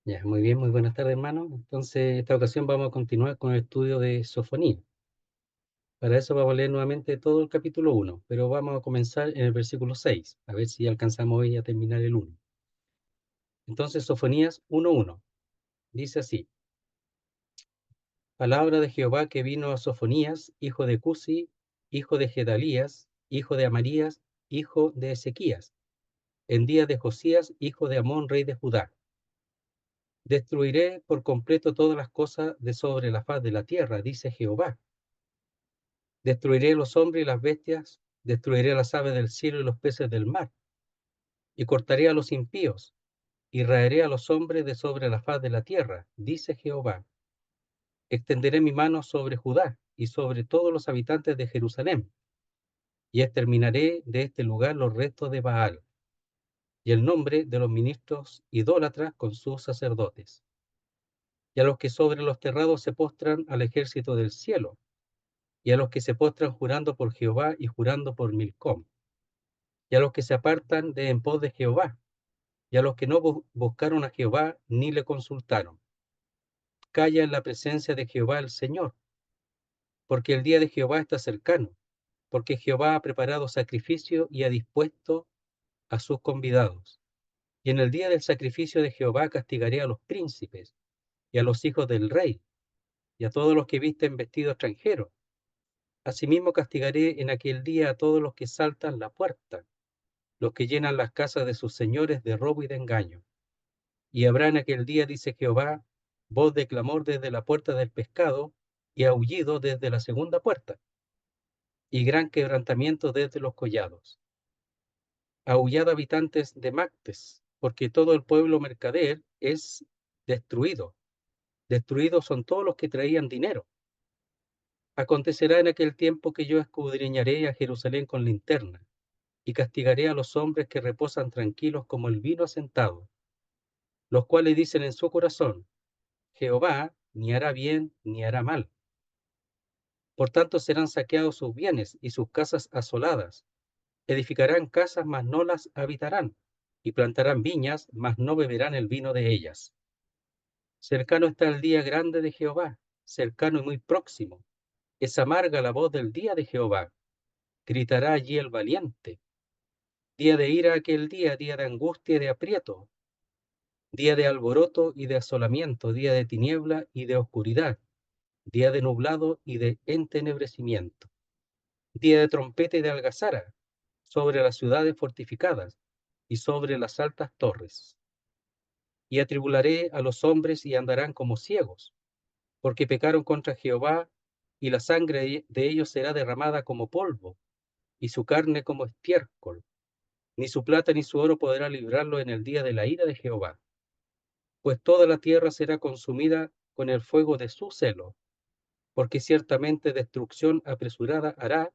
Ya, muy bien, muy buenas tardes, hermano. Entonces, esta ocasión vamos a continuar con el estudio de Sofonía. Para eso vamos a leer nuevamente todo el capítulo 1, pero vamos a comenzar en el versículo 6, a ver si alcanzamos hoy a terminar el 1. Entonces, Sofonías 1:1 dice así: Palabra de Jehová que vino a Sofonías, hijo de Cusi, hijo de Gedalías, hijo de Amarías, hijo de Ezequías, en días de Josías, hijo de Amón, rey de Judá. Destruiré por completo todas las cosas de sobre la faz de la tierra, dice Jehová. Destruiré los hombres y las bestias, destruiré las aves del cielo y los peces del mar, y cortaré a los impíos, y raeré a los hombres de sobre la faz de la tierra, dice Jehová. Extenderé mi mano sobre Judá y sobre todos los habitantes de Jerusalén, y exterminaré de este lugar los restos de Baal, y el nombre de los ministros idólatras con sus sacerdotes, y a los que sobre los terrados se postran al ejército del cielo, y a los que se postran jurando por Jehová y jurando por Milcom, y a los que se apartan de en pos de Jehová, y a los que no buscaron a Jehová ni le consultaron. Calla en la presencia de Jehová el Señor, porque el día de Jehová está cercano, porque Jehová ha preparado sacrificio y ha dispuesto a sus convidados. Y en el día del sacrificio de Jehová castigaré a los príncipes, y a los hijos del rey, y a todos los que visten vestido extranjero. Asimismo castigaré en aquel día a todos los que saltan la puerta, los que llenan las casas de sus señores de robo y de engaño. Y habrá en aquel día, dice Jehová, voz de clamor desde la puerta del pescado, y aullido desde la segunda puerta, y gran quebrantamiento desde los collados. Aullad habitantes de Mactes, porque todo el pueblo mercader es destruido. Destruidos son todos los que traían dinero. Acontecerá en aquel tiempo que yo escudriñaré a Jerusalén con linterna, y castigaré a los hombres que reposan tranquilos como el vino asentado, los cuales dicen en su corazón: Jehová ni hará bien ni hará mal. Por tanto serán saqueados sus bienes y sus casas asoladas. Edificarán casas, mas no las habitarán, y plantarán viñas, mas no beberán el vino de ellas. Cercano está el día grande de Jehová, cercano y muy próximo. Es amarga la voz del día de Jehová. Gritará allí el valiente. Día de ira aquel día, día de angustia y de aprieto, día de alboroto y de asolamiento, día de tiniebla y de oscuridad, día de nublado y de entenebrecimiento, día de trompeta y de algazara, sobre las ciudades fortificadas y sobre las altas torres. Y atribularé a los hombres y andarán como ciegos, porque pecaron contra Jehová, y la sangre de ellos será derramada como polvo, y su carne como estiércol. Ni su plata ni su oro podrá librarlo en el día de la ira de Jehová, pues toda la tierra será consumida con el fuego de su celo, porque ciertamente destrucción apresurada hará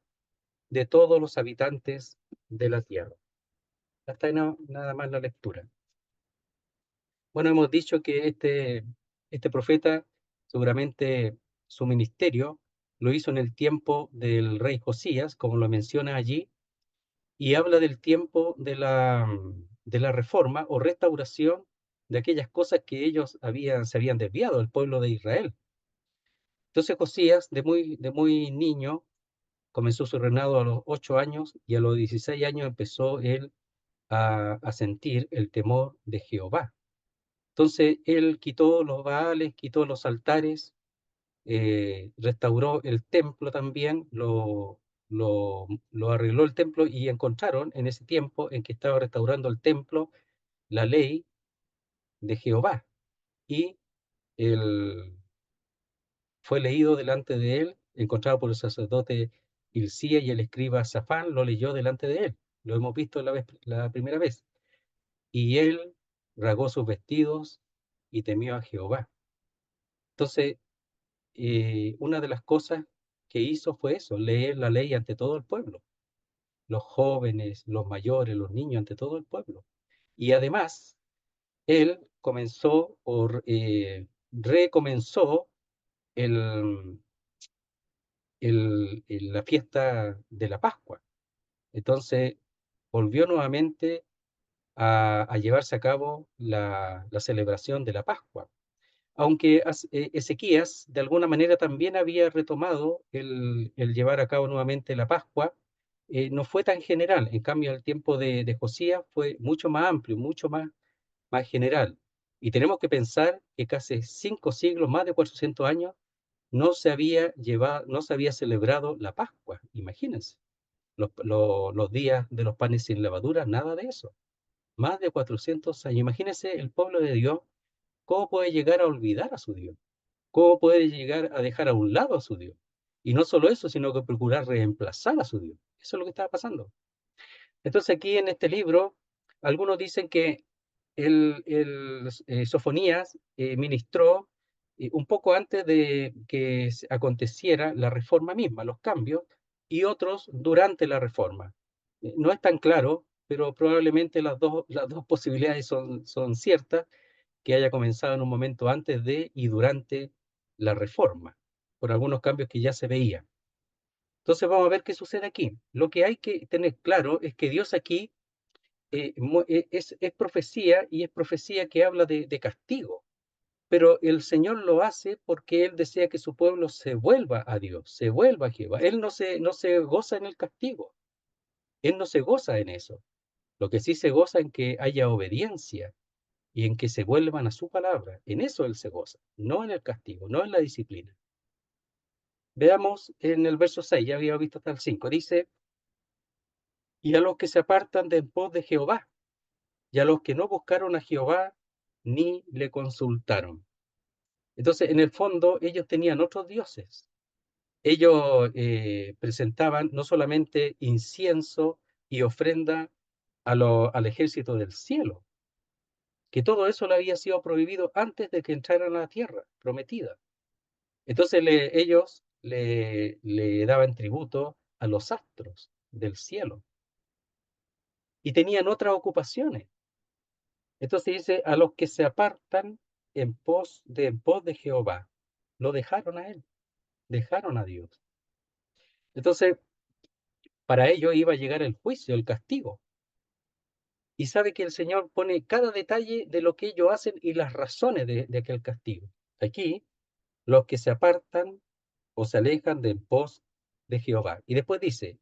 de todos los habitantes de la tierra. Hasta ahí nada más la lectura. Bueno, hemos dicho que este profeta, seguramente su ministerio lo hizo en el tiempo del rey Josías, como lo menciona allí, y habla del tiempo de la reforma o restauración de aquellas cosas que ellos se habían desviado, el pueblo de Israel. Entonces Josías, de muy niño, comenzó su reinado a los 8 años, y a los 16 años empezó él a sentir el temor de Jehová. Entonces él quitó los baales, quitó los altares, restauró el templo también, lo arregló el templo, y encontraron en ese tiempo en que estaba restaurando el templo la ley de Jehová. Y el, fue leído delante de él, encontrado por el sacerdote Hilcía, y el escriba Safán lo leyó delante de él. Lo hemos visto la primera vez. Y él rasgó sus vestidos y temió a Jehová. Entonces, una de las cosas que hizo fue eso, leer la ley ante todo el pueblo, los jóvenes, los mayores, los niños, ante todo el pueblo. Y además, él recomenzó el, la fiesta de la Pascua. Entonces, volvió nuevamente a llevarse a cabo la celebración de la Pascua. Aunque Ezequías de alguna manera también había retomado el llevar a cabo nuevamente la Pascua, no fue tan general. En cambio, el tiempo de Josías fue mucho más amplio, mucho más general. Y tenemos que pensar que casi 5 siglos, más de 400 años, no se había celebrado la Pascua. Imagínense, los días de los panes sin levadura, nada de eso. Más de 400 años. Imagínense el pueblo de Dios, cómo puede llegar a olvidar a su Dios, cómo puede llegar a dejar a un lado a su Dios. Y no solo eso, sino que procurar reemplazar a su Dios. Eso es lo que estaba pasando. Entonces aquí en este libro, algunos dicen que Sofonías ministró un poco antes de que aconteciera la reforma misma, los cambios, y otros durante la reforma. No es tan claro, pero probablemente las dos posibilidades son ciertas, que haya comenzado en un momento antes de y durante la reforma, por algunos cambios que ya se veían. Entonces vamos a ver qué sucede aquí. Lo que hay que tener claro es que Dios aquí es profecía, y es profecía que habla de castigo, pero el Señor lo hace porque Él desea que su pueblo se vuelva a Dios, se vuelva a Jehová. Él no se goza en el castigo, Él no se goza en eso. Lo que sí se goza en que haya obediencia y en que se vuelvan a su palabra. En eso Él se goza, no en el castigo, no en la disciplina. Veamos en el verso 6, ya había visto hasta el 5, dice: y a los que se apartan de en pos de Jehová, y a los que no buscaron a Jehová ni le consultaron. Entonces, en el fondo, ellos tenían otros dioses. Ellos presentaban no solamente incienso y ofrenda al ejército del cielo, que todo eso le había sido prohibido antes de que entraran a la tierra prometida. Entonces ellos le daban tributo a los astros del cielo y tenían otras ocupaciones. Entonces dice: a los que se apartan en pos de Jehová, lo dejaron a él, dejaron a Dios. Entonces, para ellos iba a llegar el juicio, el castigo. Y sabe que el Señor pone cada detalle de lo que ellos hacen y las razones de aquel castigo. Aquí, los que se apartan o se alejan de en pos de Jehová. Y después dice: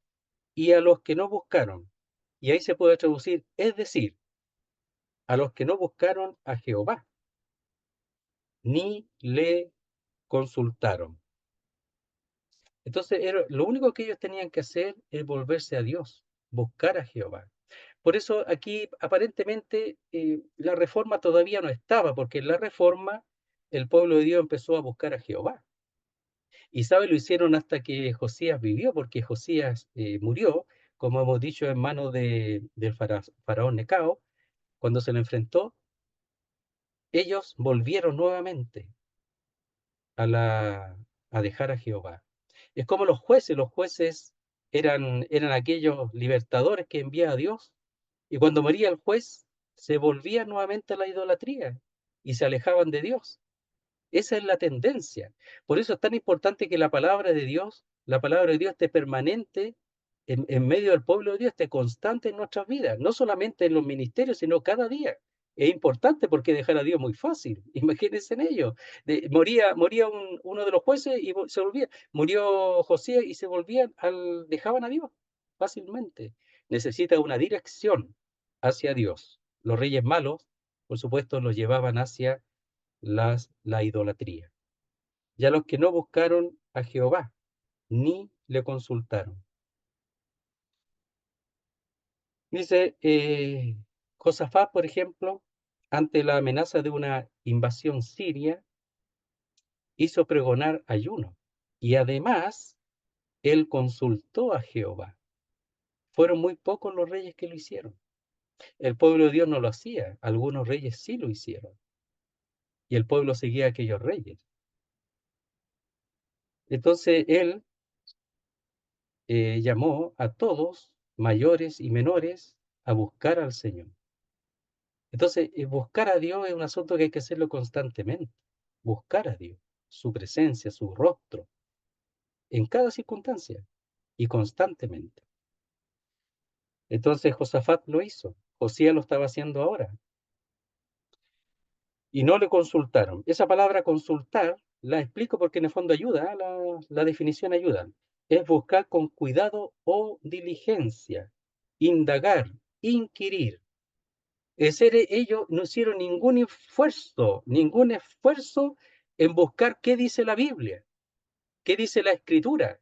y a los que no buscaron. Y ahí se puede traducir, es decir, a los que no buscaron a Jehová, ni le consultaron. Entonces, lo único que ellos tenían que hacer es volverse a Dios, buscar a Jehová. Por eso aquí aparentemente la reforma todavía no estaba, porque en la reforma el pueblo de Dios empezó a buscar a Jehová. Y sabe, lo hicieron hasta que Josías vivió, porque Josías murió, como hemos dicho, en manos del faraón Necao. Cuando se le enfrentó, ellos volvieron nuevamente a, la, a dejar a Jehová. Es como los jueces eran aquellos libertadores que envía a Dios, y cuando moría el juez, se volvían nuevamente a la idolatría y se alejaban de Dios. Esa es la tendencia. Por eso es tan importante que la palabra de Dios esté permanente en medio del pueblo de Dios, esté constante en nuestras vidas, no solamente en los ministerios, sino cada día. Es importante porque dejar a Dios muy fácil. Imagínense en ello. Moría uno de los jueces y se volvía. Murió José y dejaban a Dios fácilmente. Necesita una dirección hacia Dios. Los reyes malos, por supuesto, los llevaban hacia la idolatría. Y a los que no buscaron a Jehová, ni le consultaron. Dice Josafat, por ejemplo, ante la amenaza de una invasión siria, hizo pregonar ayuno. Y además, él consultó a Jehová. Fueron muy pocos los reyes que lo hicieron. El pueblo de Dios no lo hacía, algunos reyes sí lo hicieron. Y el pueblo seguía a aquellos reyes. Entonces él llamó a todos, mayores y menores, a buscar al Señor. Entonces, buscar a Dios es un asunto que hay que hacerlo constantemente. Buscar a Dios, su presencia, su rostro, en cada circunstancia y constantemente. Entonces Josafat lo hizo. Josías lo estaba haciendo ahora. Y no le consultaron. Esa palabra consultar la explico porque en el fondo ayuda, la definición ayuda. Es buscar con cuidado o diligencia, indagar, inquirir. Es decir, ellos no hicieron ningún esfuerzo en buscar qué dice la Biblia, qué dice la Escritura,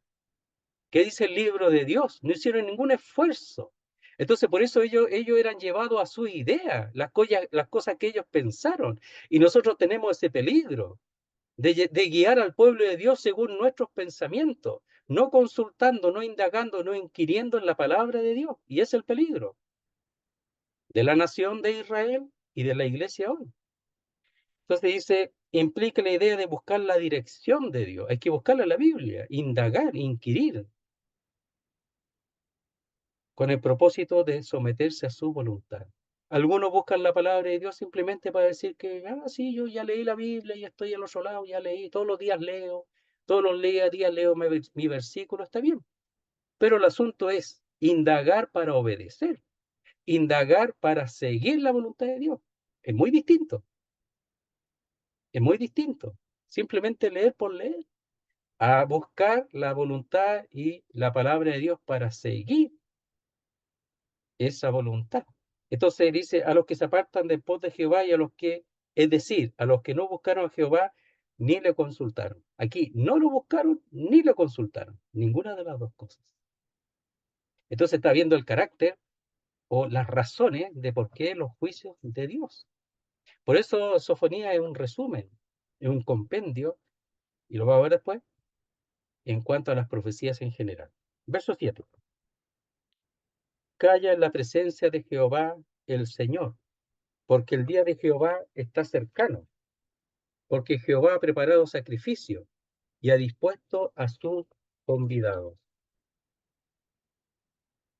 qué dice el libro de Dios. No hicieron ningún esfuerzo. Entonces, por eso ellos eran llevados a su idea, las cosas que ellos pensaron. Y nosotros tenemos ese peligro de guiar al pueblo de Dios según nuestros pensamientos, no consultando, no indagando, no inquiriendo en la palabra de Dios. Y es el peligro de la nación de Israel y de la iglesia hoy. Entonces dice, implica la idea de buscar la dirección de Dios. Hay que buscarla en la Biblia, indagar, inquirir, con el propósito de someterse a su voluntad. Algunos buscan la palabra de Dios simplemente para decir que, sí, yo ya leí la Biblia, ya estoy al otro lado, ya leí, todos los días leo, todos los días leo mi versículo, está bien. Pero el asunto es indagar para obedecer, indagar para seguir la voluntad de Dios. Es muy distinto, es muy distinto. Simplemente leer por leer, a buscar la voluntad y la palabra de Dios para seguir esa voluntad. Entonces dice, a los que se apartan de pos de Jehová y a los que, es decir, a los que no buscaron a Jehová ni le consultaron. Aquí no lo buscaron ni le consultaron, ninguna de las dos cosas. Entonces está viendo el carácter o las razones de por qué los juicios de Dios. Por eso Sofonía es un resumen, es un compendio, y lo vamos a ver después, en cuanto a las profecías en general. Verso 7. Calla en la presencia de Jehová el Señor, porque el día de Jehová está cercano, porque Jehová ha preparado sacrificio y ha dispuesto a sus convidados.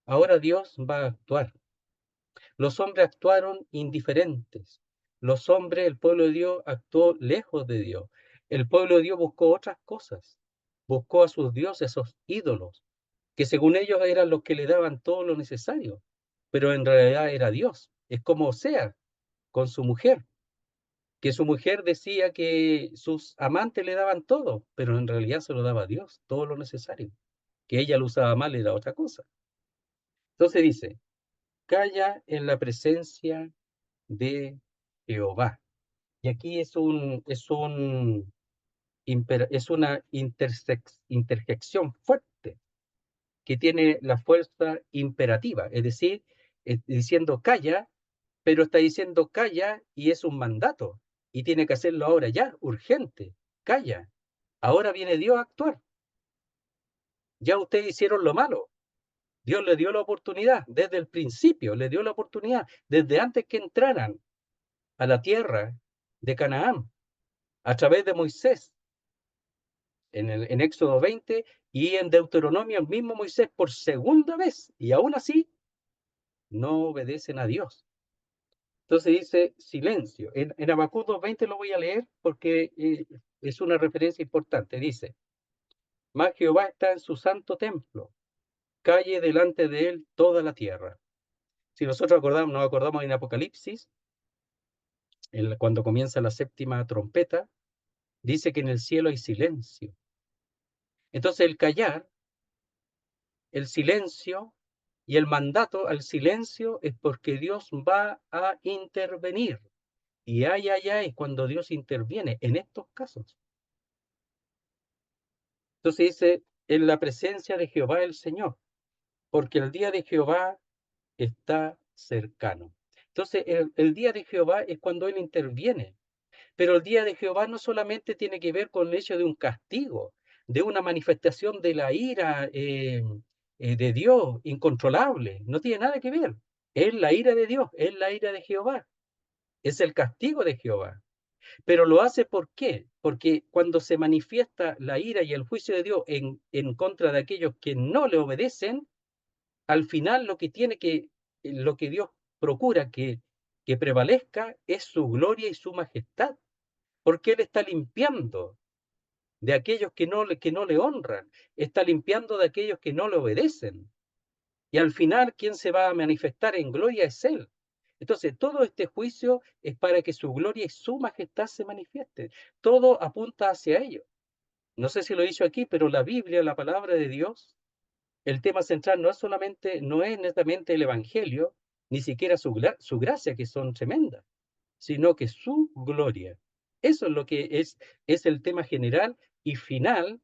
Ahora Dios va a actuar. Los hombres actuaron indiferentes. Los hombres, el pueblo de Dios, actuó lejos de Dios. El pueblo de Dios buscó otras cosas. Buscó a sus dioses, a sus ídolos, que según ellos eran los que le daban todo lo necesario. Pero en realidad era Dios. Es como Osea con su mujer, que su mujer decía que sus amantes le daban todo, pero en realidad se lo daba a Dios, todo lo necesario. Que ella lo usaba mal era otra cosa. Entonces dice, calla en la presencia de Jehová. Y aquí es una interjección fuerte que tiene la fuerza imperativa, es decir, diciendo calla, pero está diciendo calla y es un mandato y tiene que hacerlo ahora ya, urgente, calla. Ahora viene Dios a actuar. Ya ustedes hicieron lo malo. Dios le dio la oportunidad desde el principio, le dio la oportunidad desde antes que entraran a la tierra de Canaán a través de Moisés en Éxodo 20 y en Deuteronomio el mismo Moisés por segunda vez y aún así no obedecen a Dios. Entonces dice silencio. En Habacuc 2:20 lo voy a leer porque es una referencia importante. Dice, mas Jehová está en su santo templo, calle delante de él toda la tierra. Si nosotros nos acordamos en Apocalipsis, cuando comienza la séptima trompeta, dice que en el cielo hay silencio. Entonces el callar, el silencio y el mandato al silencio es porque Dios va a intervenir. Y ay, cuando Dios interviene en estos casos. Entonces dice, en la presencia de Jehová el Señor, porque el día de Jehová está cercano. Entonces, el día de Jehová es cuando Él interviene. Pero el día de Jehová no solamente tiene que ver con el hecho de un castigo, de una manifestación de la ira de Dios incontrolable. No tiene nada que ver. Es la ira de Dios, es la ira de Jehová, es el castigo de Jehová. Pero lo hace ¿por qué? Porque cuando se manifiesta la ira y el juicio de Dios en contra de aquellos que no le obedecen, al final lo que Dios procura que prevalezca es su gloria y su majestad, porque Él está limpiando de aquellos que no le honran, está limpiando de aquellos que no le obedecen. Y al final, quien se va a manifestar en gloria es Él. Entonces, todo este juicio es para que su gloria y su majestad se manifiesten. Todo apunta hacia ello. No sé si lo he dicho aquí, pero la Biblia, la palabra de Dios, el tema central no es netamente el Evangelio, ni siquiera su gracia, que son tremendas, sino que su gloria. Eso es lo que es el tema general y final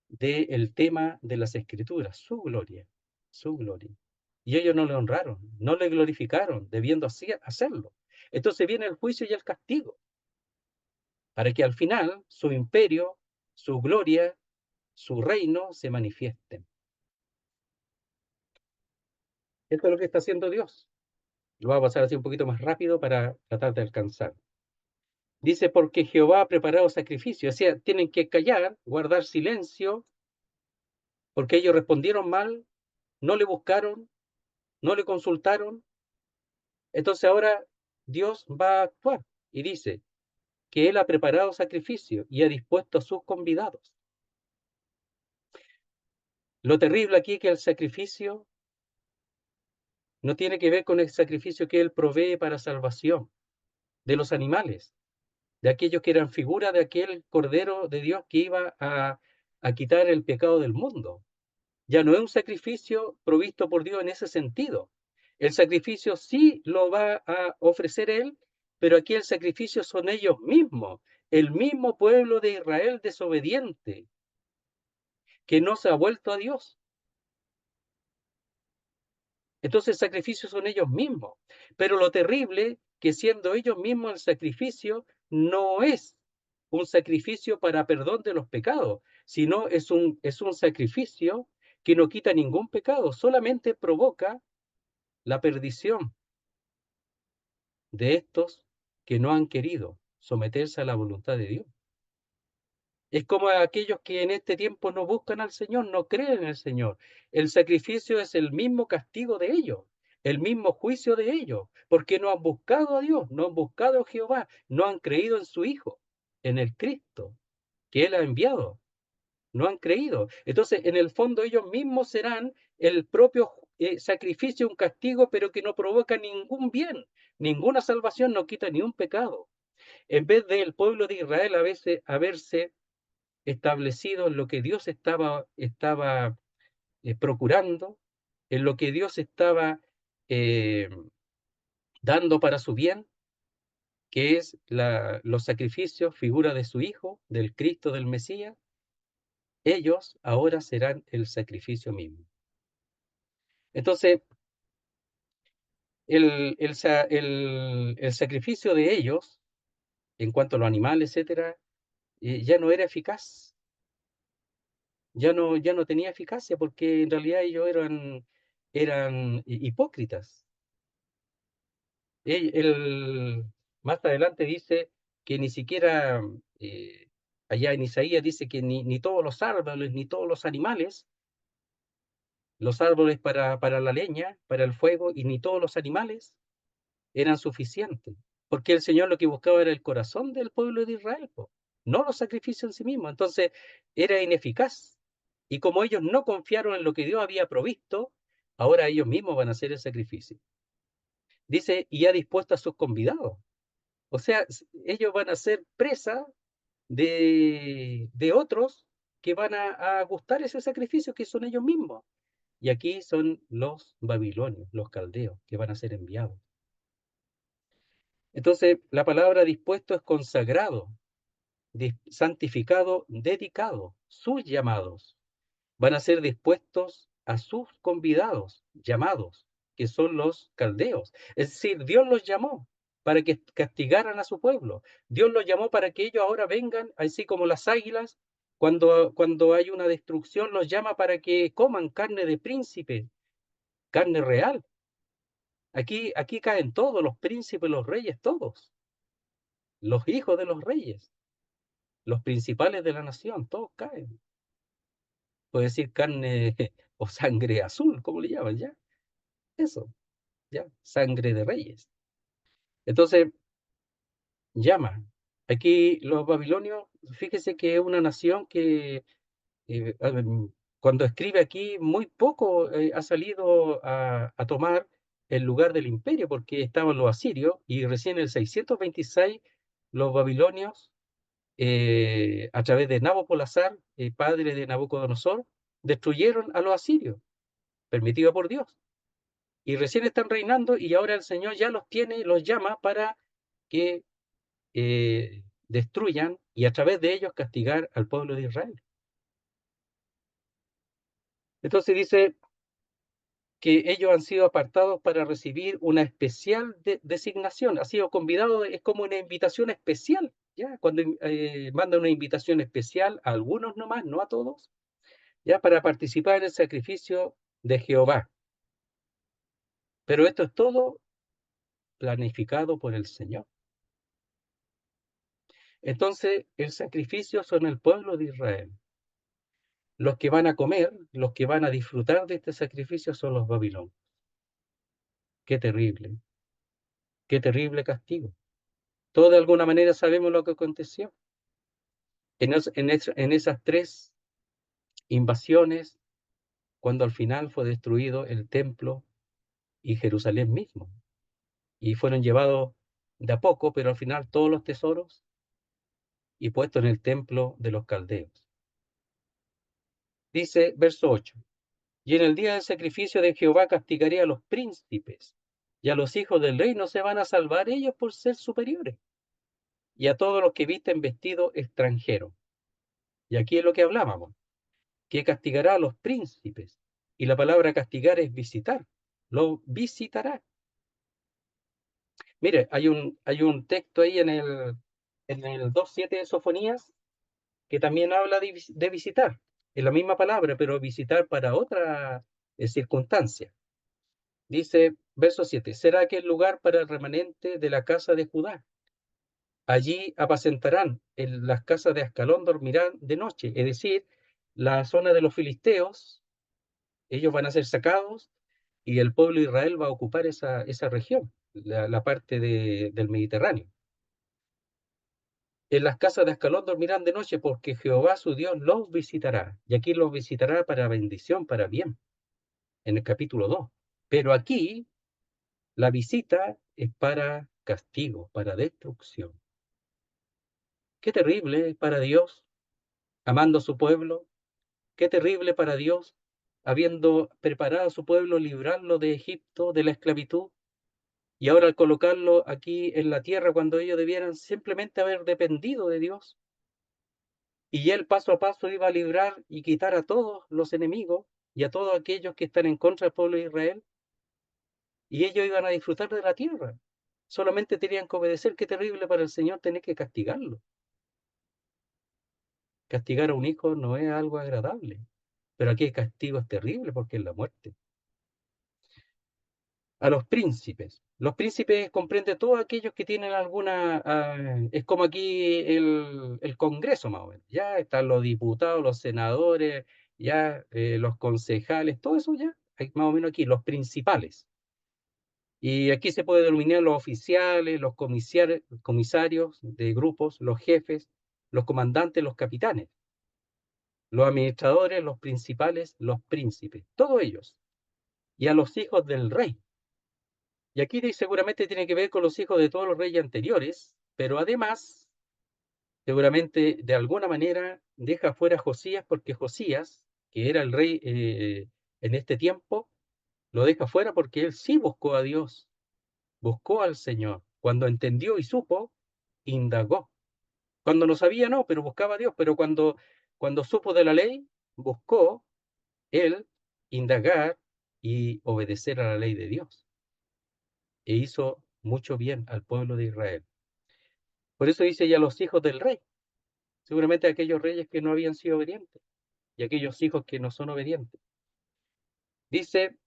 del tema de las Escrituras, su gloria, su gloria. Y ellos no le honraron, no le glorificaron, debiendo hacerlo. Entonces viene el juicio y el castigo, para que al final su imperio, su gloria, su reino se manifiesten. Esto es lo que está haciendo Dios. Lo voy a pasar así un poquito más rápido para tratar de alcanzar. Dice, porque Jehová ha preparado sacrificio. O sea, tienen que callar, guardar silencio, porque ellos respondieron mal, no le buscaron, no le consultaron. Entonces ahora Dios va a actuar y dice que Él ha preparado sacrificio y ha dispuesto a sus convidados. Lo terrible aquí es que el sacrificio no tiene que ver con el sacrificio que Él provee para salvación de los animales, de aquellos que eran figura de aquel Cordero de Dios que iba a quitar el pecado del mundo. Ya no es un sacrificio provisto por Dios en ese sentido. El sacrificio sí lo va a ofrecer Él, pero aquí el sacrificio son ellos mismos, el mismo pueblo de Israel desobediente, que no se ha vuelto a Dios. Entonces el sacrificio son ellos mismos. Pero lo terrible, que siendo ellos mismos el sacrificio, no es un sacrificio para perdón de los pecados, sino es un sacrificio que no quita ningún pecado, solamente provoca la perdición de estos que no han querido someterse a la voluntad de Dios. Es como aquellos que en este tiempo no buscan al Señor, no creen en el Señor. El sacrificio es el mismo castigo de ellos, el mismo juicio de ellos, porque no han buscado a Dios, no han buscado a Jehová, no han creído en su Hijo, en el Cristo que Él ha enviado. No han creído. Entonces, en el fondo, ellos mismos serán el propio sacrificio, un castigo, pero que no provoca ningún bien, ninguna salvación, no quita ni un pecado. En vez del pueblo de Israel a veces haberse establecido en lo que Dios estaba procurando, en lo que Dios estaba eh, dando para su bien, que es los sacrificios, figura de su Hijo, del Cristo, del Mesías, ellos ahora serán el sacrificio mismo. Entonces, el sacrificio de ellos, en cuanto a los animales, etcétera, ya no era eficaz, ya no tenía eficacia, porque en realidad ellos eran hipócritas. El, el- Más adelante dice que ni siquiera, eh, allá en Isaías dice que ni todos los árboles, ni todos los árboles para la leña, para el fuego, y ni todos los animales eran suficientes, porque el Señor lo que buscaba era el corazón del pueblo de Israel, po, no los sacrificios en sí mismos. Entonces era ineficaz. Y como ellos no confiaron en lo que Dios había provisto, ahora ellos mismos van a hacer el sacrificio. Dice, y ha dispuesto a sus convidados. O sea, ellos van a ser presa de otros que van a gustar ese sacrificio, que son ellos mismos. Y aquí son los babilonios, los caldeos, que van a ser enviados. Entonces, la palabra dispuesto es consagrado, santificado, dedicado. Sus llamados van a ser dispuestos a sus convidados, llamados, que son los caldeos. Es decir, Dios los llamó para que castigaran a su pueblo. Dios los llamó para que ellos ahora vengan, así como las águilas, cuando hay una destrucción, los llama para que coman carne de príncipe, carne real. Aquí caen todos, los príncipes, los reyes, todos, los hijos de los reyes, los principales de la nación, todos caen. Puede decir carne o sangre azul, como le llaman, ¿ya? Eso, ¿ya? Sangre de reyes. Entonces, llama. Aquí los babilonios, fíjese que es una nación que cuando escribe aquí muy poco ha salido a tomar el lugar del imperio, porque estaban los asirios, y recién en el 626 los babilonios, a través de Nabopolassar, padre de Nabucodonosor, destruyeron a los asirios, permitido por Dios. Y recién están reinando y ahora el Señor ya los tiene, los llama para que destruyan y a través de ellos castigar al pueblo de Israel. Entonces dice que ellos han sido apartados para recibir una especial designación, ha sido convidado, es como una invitación especial, ¿ya? Cuando manda una invitación especial a algunos nomás, no a todos, ya para participar en el sacrificio de Jehová. Pero esto es todo planificado por el Señor. Entonces, el sacrificio son el pueblo de Israel. Los que van a comer, los que van a disfrutar de este sacrificio son los babilonios. Qué terrible castigo. Todos de alguna manera sabemos lo que aconteció. En esas tres invasiones, cuando al final fue destruido el templo y Jerusalén mismo. Y fueron llevados de a poco, pero al final todos los tesoros y puestos en el templo de los caldeos. Dice verso 8. Y en el día del sacrificio de Jehová castigaré a los príncipes, y a los hijos del rey no se van a salvar ellos por ser superiores, y a todos los que visten vestido extranjero. Y aquí es lo que hablábamos, que castigará a los príncipes. Y la palabra castigar es visitar, lo visitará. Mire, hay un texto ahí en el 2:7 de Sofonías que también habla de visitar. Es la misma palabra, pero visitar para otra circunstancia. Dice, verso 7, será aquel lugar para el remanente de la casa de Judá. Allí apacentarán, en las casas de Ascalón dormirán de noche, es decir, la zona de los filisteos, ellos van a ser sacados y el pueblo de Israel va a ocupar esa región, la parte del Mediterráneo. En las casas de Ascalón dormirán de noche porque Jehová su Dios los visitará. Y aquí los visitará para bendición, para bien, en el capítulo 2. Pero aquí la visita es para castigo, para destrucción. Qué terrible para Dios, amando a su pueblo. Qué terrible para Dios, habiendo preparado a su pueblo, librarlo de Egipto, de la esclavitud, y ahora al colocarlo aquí en la tierra cuando ellos debieran simplemente haber dependido de Dios. Y él paso a paso iba a librar y quitar a todos los enemigos y a todos aquellos que están en contra del pueblo de Israel, y ellos iban a disfrutar de la tierra. Solamente tenían que obedecer. Qué terrible para el Señor tener que castigarlo. Castigar a un hijo no es algo agradable, pero aquí el castigo es terrible porque es la muerte. A los príncipes. Los príncipes comprende todos aquellos que tienen alguna... es como aquí el Congreso más o menos. Ya están los diputados, los senadores, ya los concejales, todo eso ya, hay más o menos aquí, los principales. Y aquí se puede denominar los oficiales, los comisarios de grupos, los jefes, los comandantes, los capitanes, los administradores, los principales, los príncipes, todos ellos. Y a los hijos del rey. Y aquí seguramente tiene que ver con los hijos de todos los reyes anteriores, pero además, seguramente de alguna manera deja fuera a Josías, porque Josías, que era el rey en este tiempo, lo deja fuera porque él sí buscó a Dios, buscó al Señor. Cuando entendió y supo, indagó. Cuando no sabía, no, pero buscaba a Dios. Pero cuando supo de la ley, buscó él indagar y obedecer a la ley de Dios. E hizo mucho bien al pueblo de Israel. Por eso dice ya los hijos del rey, seguramente aquellos reyes que no habían sido obedientes y aquellos hijos que no son obedientes. Dice,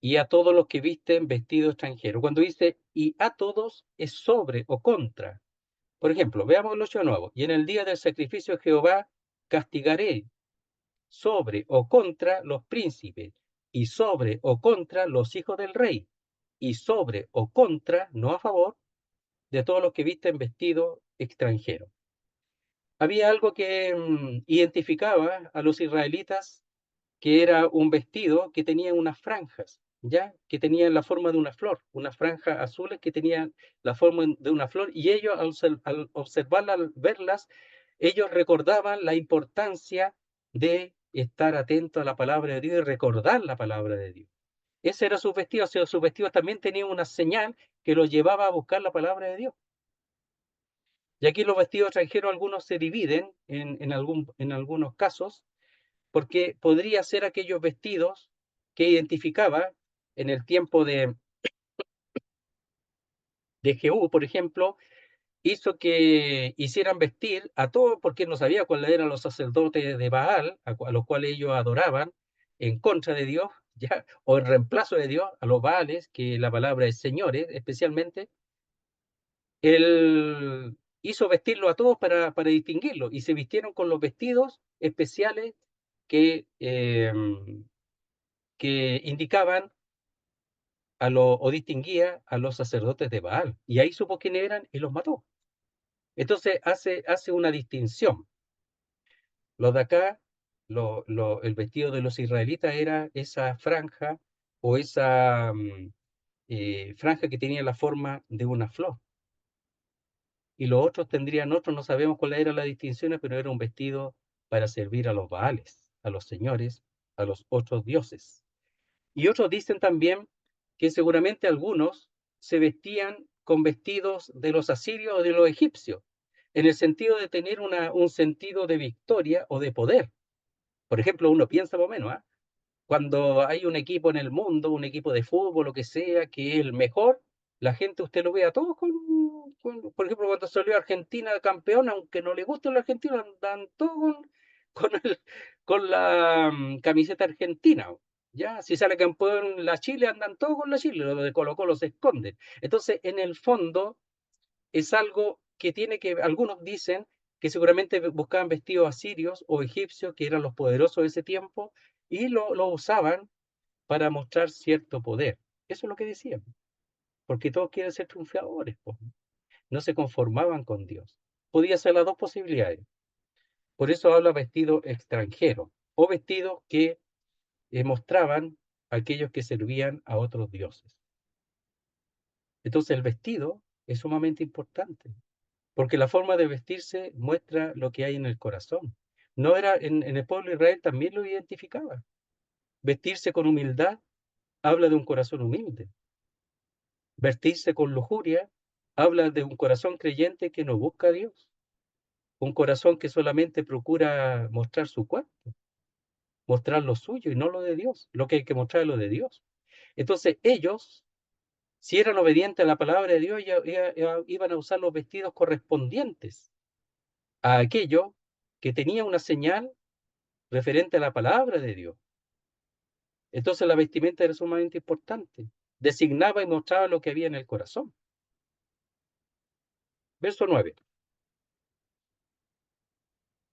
y a todos los que visten vestido extranjero. Cuando dice, y a todos, es sobre o contra. Por ejemplo, veamos el 8 de nuevo. Y en el día del sacrificio de Jehová castigaré sobre o contra los príncipes, y sobre o contra los hijos del rey, y sobre o contra, no a favor, de todos los que visten vestido extranjero. Había algo que identificaba a los israelitas, que era un vestido que tenía unas franjas. ya, que tenían la forma de una flor, unas franjas azules que tenían la forma de una flor, y ellos al observarlas, al verlas, ellos recordaban la importancia de estar atento a la palabra de Dios y recordar la palabra de Dios. Ese era su vestido, o sea, sus vestidos también tenían una señal que los llevaba a buscar la palabra de Dios. Y aquí los vestidos extranjeros, algunos se dividen en algunos casos, porque podría ser aquellos vestidos que identificaba en el tiempo de Jehú, por ejemplo, hizo que hicieran vestir a todos, porque no sabía cuáles eran los sacerdotes de Baal, a los cuales ellos adoraban en contra de Dios, ya, o en reemplazo de Dios, a los Baales, que la palabra es señores, especialmente. Él hizo vestirlo a todos para distinguirlo, y se vistieron con los vestidos especiales que, que indicaban o distinguía a los sacerdotes de Baal. Y ahí supo quiénes eran y los mató. Entonces hace una distinción. Los de acá, el vestido de los israelitas era esa franja o esa franja que tenía la forma de una flor. Y los otros tendrían otros, no sabemos cuáles eran las distinciones, pero era un vestido para servir a los Baales, a los señores, a los otros dioses. Y otros dicen también que seguramente algunos se vestían con vestidos de los asirios o de los egipcios, en el sentido de tener un sentido de victoria o de poder. Por ejemplo, uno piensa más o menos, ¿ah? Cuando hay un equipo en el mundo, un equipo de fútbol, lo que sea, que es el mejor, la gente usted lo ve a todos por ejemplo, cuando salió Argentina campeón, aunque no le guste el argentino, andan todos con, el- con la camiseta argentina. Ya, si sale campeón la Chile, andan todos con la Chile, lo de Colo-Colo se esconden. Entonces, en el fondo, es algo que tiene que, algunos dicen que seguramente buscaban vestidos asirios o egipcios, que eran los poderosos de ese tiempo, y lo usaban para mostrar cierto poder. Eso es lo que decían, porque todos quieren ser triunfadores, po. No se conformaban con Dios. Podía ser las dos posibilidades. Por eso habla vestido extranjero o vestidos que mostraban a aquellos que servían a otros dioses. Entonces el vestido es sumamente importante, porque la forma de vestirse muestra lo que hay en el corazón. No era en el pueblo de Israel también lo identificaba. Vestirse con humildad habla de un corazón humilde. Vestirse con lujuria habla de un corazón creyente que no busca a Dios, un corazón que solamente procura mostrar su cuerpo, mostrar lo suyo y no lo de Dios. Lo que hay que mostrar es lo de Dios. Entonces ellos, si eran obedientes a la palabra de Dios, iban a usar los vestidos correspondientes a aquello que tenía una señal referente a la palabra de Dios. Entonces la vestimenta era sumamente importante. Designaba y mostraba lo que había en el corazón. Verso 9.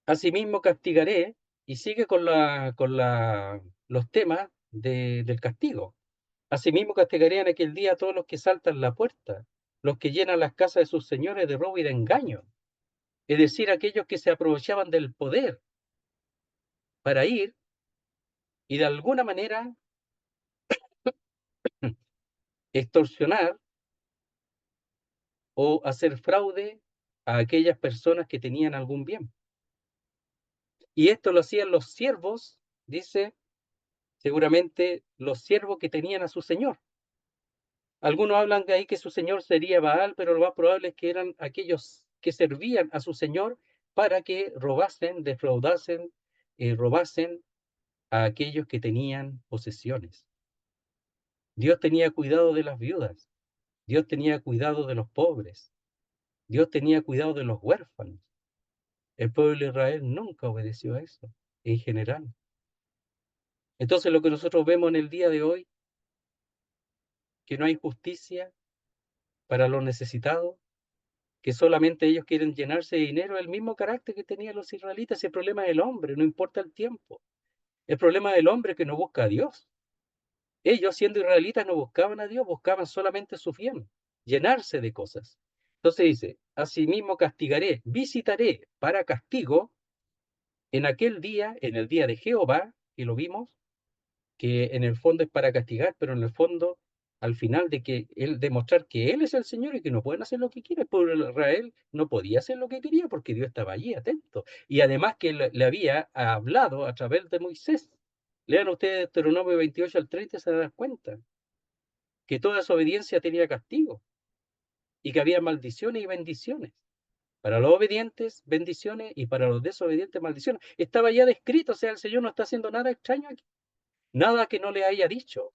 Asimismo castigaré, y sigue los temas del castigo. Asimismo castigaré en aquel día a todos los que saltan la puerta, los que llenan las casas de sus señores de robo y de engaño, es decir, aquellos que se aprovechaban del poder para ir y de alguna manera extorsionar o hacer fraude a aquellas personas que tenían algún bien. Y esto lo hacían los siervos, dice, seguramente los siervos que tenían a su señor. Algunos hablan de ahí que su señor sería Baal, pero lo más probable es que eran aquellos que servían a su señor para que robasen, defraudasen, robasen a aquellos que tenían posesiones. Dios tenía cuidado de las viudas, Dios tenía cuidado de los pobres, Dios tenía cuidado de los huérfanos. El pueblo de Israel nunca obedeció a eso, en general. Entonces lo que nosotros vemos en el día de hoy, que no hay justicia para los necesitados, que solamente ellos quieren llenarse de dinero, el mismo carácter que tenían los israelitas. El problema del hombre, no importa el tiempo. El problema del hombre que no busca a Dios. Ellos, siendo israelitas, no buscaban a Dios, buscaban solamente su bien, llenarse de cosas. Entonces dice, asimismo castigaré, visitaré para castigo en aquel día, en el día de Jehová, que lo vimos, que en el fondo es para castigar, pero en el fondo, al final de que él demostrar que él es el Señor y que no pueden hacer lo que quieren, el pueblo de Israel no podía hacer lo que quería porque Dios estaba allí atento. Y además que le había hablado a través de Moisés. Lean ustedes Deuteronomio 28 al 30 y se dan cuenta que toda desobediencia tenía castigo y que había maldiciones y bendiciones. Para los obedientes, bendiciones, y para los desobedientes, maldiciones. Estaba ya descrito, o sea, el Señor no está haciendo nada extraño aquí. Nada que no le haya dicho,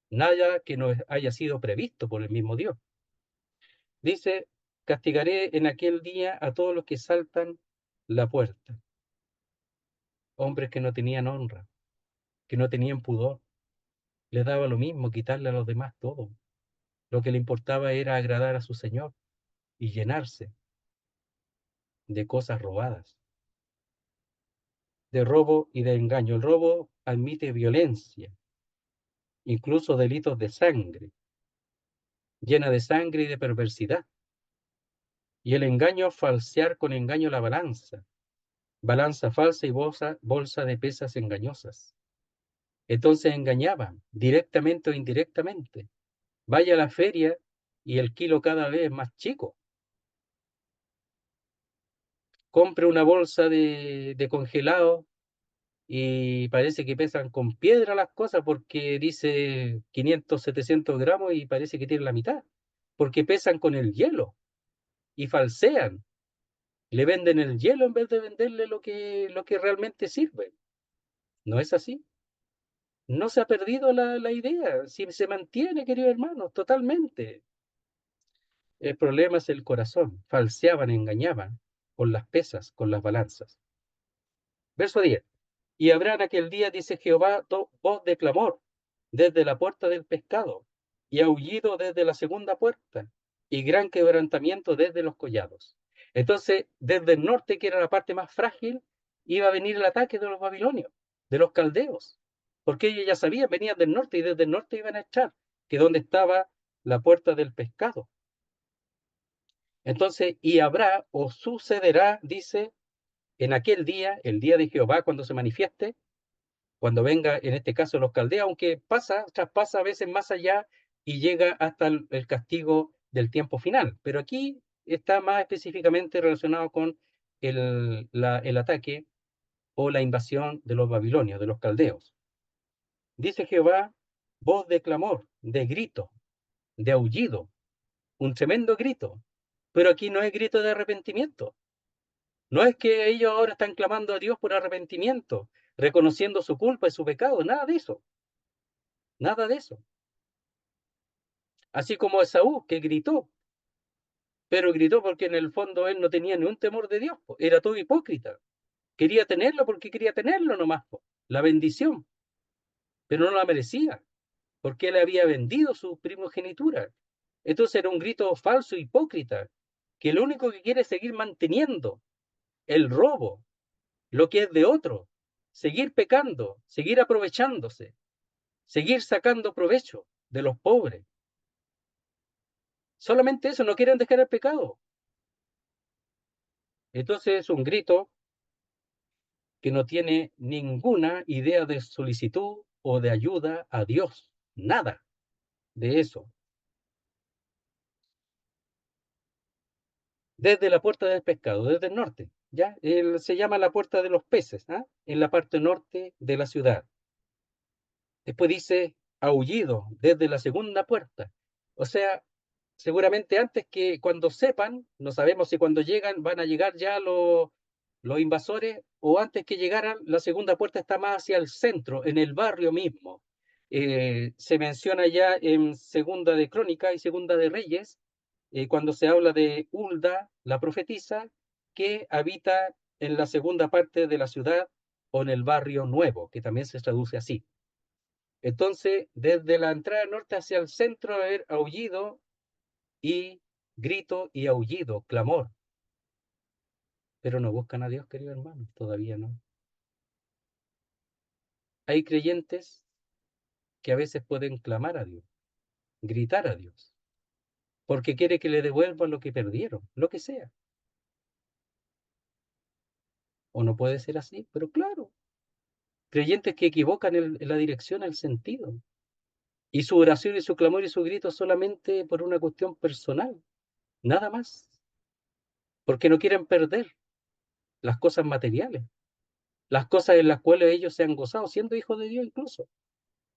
nada que no haya sido previsto por el mismo Dios. Dice, castigaré en aquel día a todos los que saltan la puerta. Hombres que no tenían honra, que no tenían pudor. Les daba lo mismo quitarle a los demás todo. Lo que le importaba era agradar a su Señor y llenarse de cosas robadas, de robo y de engaño. El robo admite violencia, incluso delitos de sangre, llena de sangre y de perversidad. Y el engaño, falsear con engaño la balanza falsa y bolsa de pesas engañosas. Entonces engañaban, directamente o indirectamente. Vaya a la feria y el kilo cada vez es más chico. Compre una bolsa de congelado y parece que pesan con piedra las cosas porque dice 500, 700 gramos y parece que tiene la mitad. Porque pesan con el hielo y falsean. Le venden el hielo en vez de venderle lo que realmente sirve. ¿No es así? No se ha perdido la idea, si se mantiene, queridos hermanos, totalmente. El problema es el corazón. Falseaban, engañaban con las pesas, con las balanzas. Verso 10. Y habrá en aquel día, dice Jehová, voz de clamor desde la puerta del pescado, y aullido desde la segunda puerta, y gran quebrantamiento desde los collados. Entonces, desde el norte, que era la parte más frágil, iba a venir el ataque de los babilonios, de los caldeos, porque ellos ya sabían, venían del norte, y desde el norte iban a echar, que donde estaba la puerta del pescado. Entonces, y habrá o sucederá, dice, en aquel día, el día de Jehová, cuando se manifieste, cuando venga, en este caso, los caldeos, aunque traspasa a veces más allá y llega hasta el castigo del tiempo final. Pero aquí está más específicamente relacionado con el ataque o la invasión de los babilonios, de los caldeos. Dice Jehová, voz de clamor, de grito, de aullido, un tremendo grito. Pero aquí no es grito de arrepentimiento. No es que ellos ahora están clamando a Dios por arrepentimiento, reconociendo su culpa y su pecado, nada de eso, nada de eso. Así como Esaú, que gritó, pero gritó porque en el fondo él no tenía ni un temor de Dios, era todo hipócrita. Quería tenerlo porque quería tenerlo nomás, la bendición, pero no la merecía, porque él había vendido su primogenitura. Entonces era un grito falso, hipócrita, que lo único que quiere es seguir manteniendo el robo, lo que es de otro, seguir pecando, seguir aprovechándose, seguir sacando provecho de los pobres. Solamente eso, no quieren dejar el pecado. Entonces es un grito que no tiene ninguna idea de solicitud o de ayuda a Dios. Nada de eso. Desde la puerta del pescado, desde el norte, ¿ya? Se llama la puerta de los peces, ¿ah? En la parte norte de la ciudad. Después dice aullido desde la segunda puerta. O sea, seguramente antes que cuando sepan, no sabemos si cuando llegan van a llegar ya los invasores o antes que llegaran, la segunda puerta está más hacia el centro, en el barrio mismo. Se menciona ya en Segunda de Crónica y Segunda de Reyes, cuando se habla de Hulda, la profetisa, que habita en la segunda parte de la ciudad o en el barrio nuevo, que también se traduce así. Entonces, desde la entrada norte hacia el centro, haber aullido y grito y aullido, clamor. Pero no buscan a Dios, querido hermano, todavía no. Hay creyentes que a veces pueden clamar a Dios, gritar a Dios, porque quiere que le devuelvan lo que perdieron, lo que sea. O no puede ser así, pero claro, creyentes que equivocan la dirección, el sentido. Y su oración y su clamor y su grito solamente por una cuestión personal, nada más. Porque no quieren perder las cosas materiales, las cosas en las cuales ellos se han gozado, siendo hijos de Dios incluso,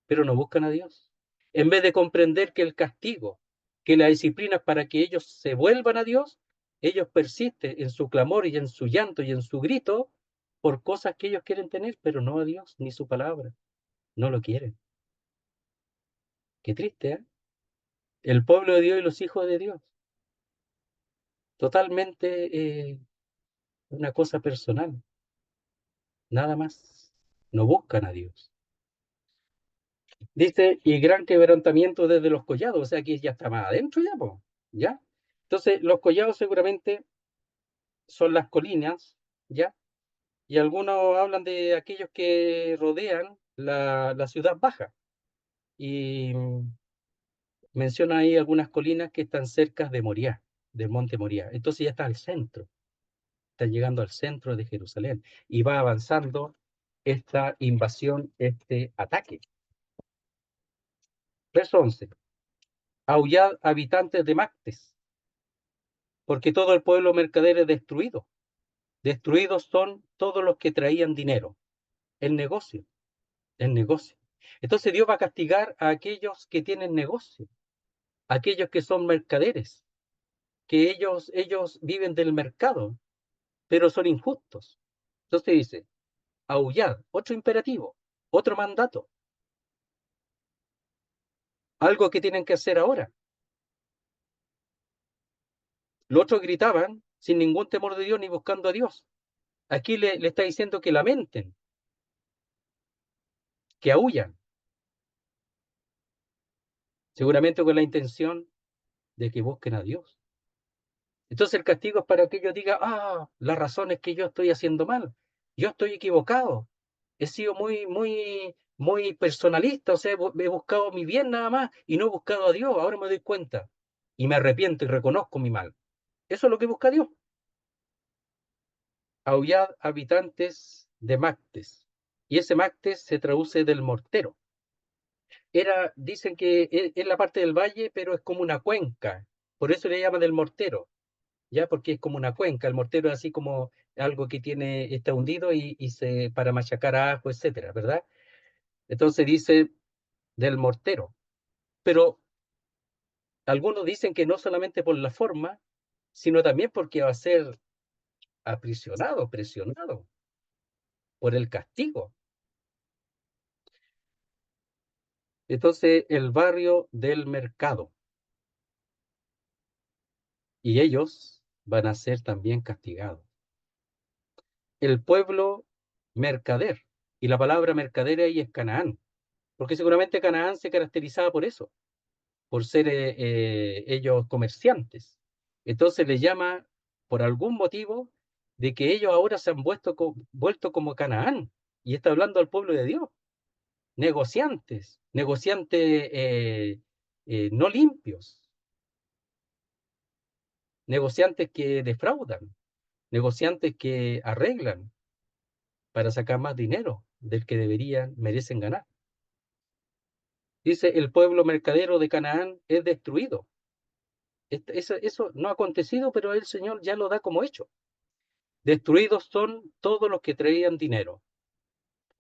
pero no buscan a Dios. En vez de comprender que el castigo, que la disciplina es para que ellos se vuelvan a Dios, ellos persisten en su clamor y en su llanto y en su grito por cosas que ellos quieren tener, pero no a Dios ni su palabra. No lo quieren. Qué triste, ¿eh? El pueblo de Dios y los hijos de Dios. Totalmente una cosa personal, nada más. No buscan a Dios. Dice, y gran quebrantamiento desde los collados, o sea que ya está más adentro ya, po, ¿ya? Entonces, los collados seguramente son las colinas, ¿ya? Y algunos hablan de aquellos que rodean la ciudad baja. Y menciona ahí algunas colinas que están cerca de Moriah, del monte Moriah. Entonces ya está al centro, está llegando al centro de Jerusalén y va avanzando esta invasión, este ataque. Verso 11. Aullad habitantes de Mactes, porque todo el pueblo mercader es destruido. Destruidos son todos los que traían dinero. El negocio, el negocio. Entonces Dios va a castigar a aquellos que tienen negocio, aquellos que son mercaderes, que ellos viven del mercado, pero son injustos. Entonces dice, aullad, otro imperativo, otro mandato, algo que tienen que hacer ahora. Los otros gritaban sin ningún temor de Dios ni buscando a Dios. Aquí le está diciendo que lamenten, que aúllan, seguramente con la intención de que busquen a Dios. Entonces el castigo es para que ellos digan, la razón es que yo estoy haciendo mal, yo estoy equivocado, he sido muy personalista, o sea, he buscado mi bien nada más y no he buscado a Dios, ahora me doy cuenta y me arrepiento y reconozco mi mal. Eso es lo que busca Dios. Aullad habitantes de Mactes. Y ese Mactes se traduce del mortero. Dicen que es la parte del valle, pero es como una cuenca. Por eso le llaman del mortero, ya porque es como una cuenca. El mortero es así como algo que está hundido para machacar ajo, etcétera, ¿verdad? Entonces dice del mortero. Pero algunos dicen que no solamente por la forma, sino también porque va a ser aprisionado, presionado por el castigo. Entonces, el barrio del mercado. Y ellos van a ser también castigados. El pueblo mercader. Y la palabra mercader ahí es Canaán. Porque seguramente Canaán se caracterizaba por eso, por ser ellos comerciantes. Entonces le llama, por algún motivo, de que ellos ahora se han vuelto como Canaán. Y está hablando al pueblo de Dios. Negociantes no limpios, negociantes que defraudan, negociantes que arreglan para sacar más dinero del que merecen ganar. Dice, el pueblo mercadero de Canaán es destruido. Eso no ha acontecido, pero el Señor ya lo da como hecho. Destruidos son todos los que traían dinero.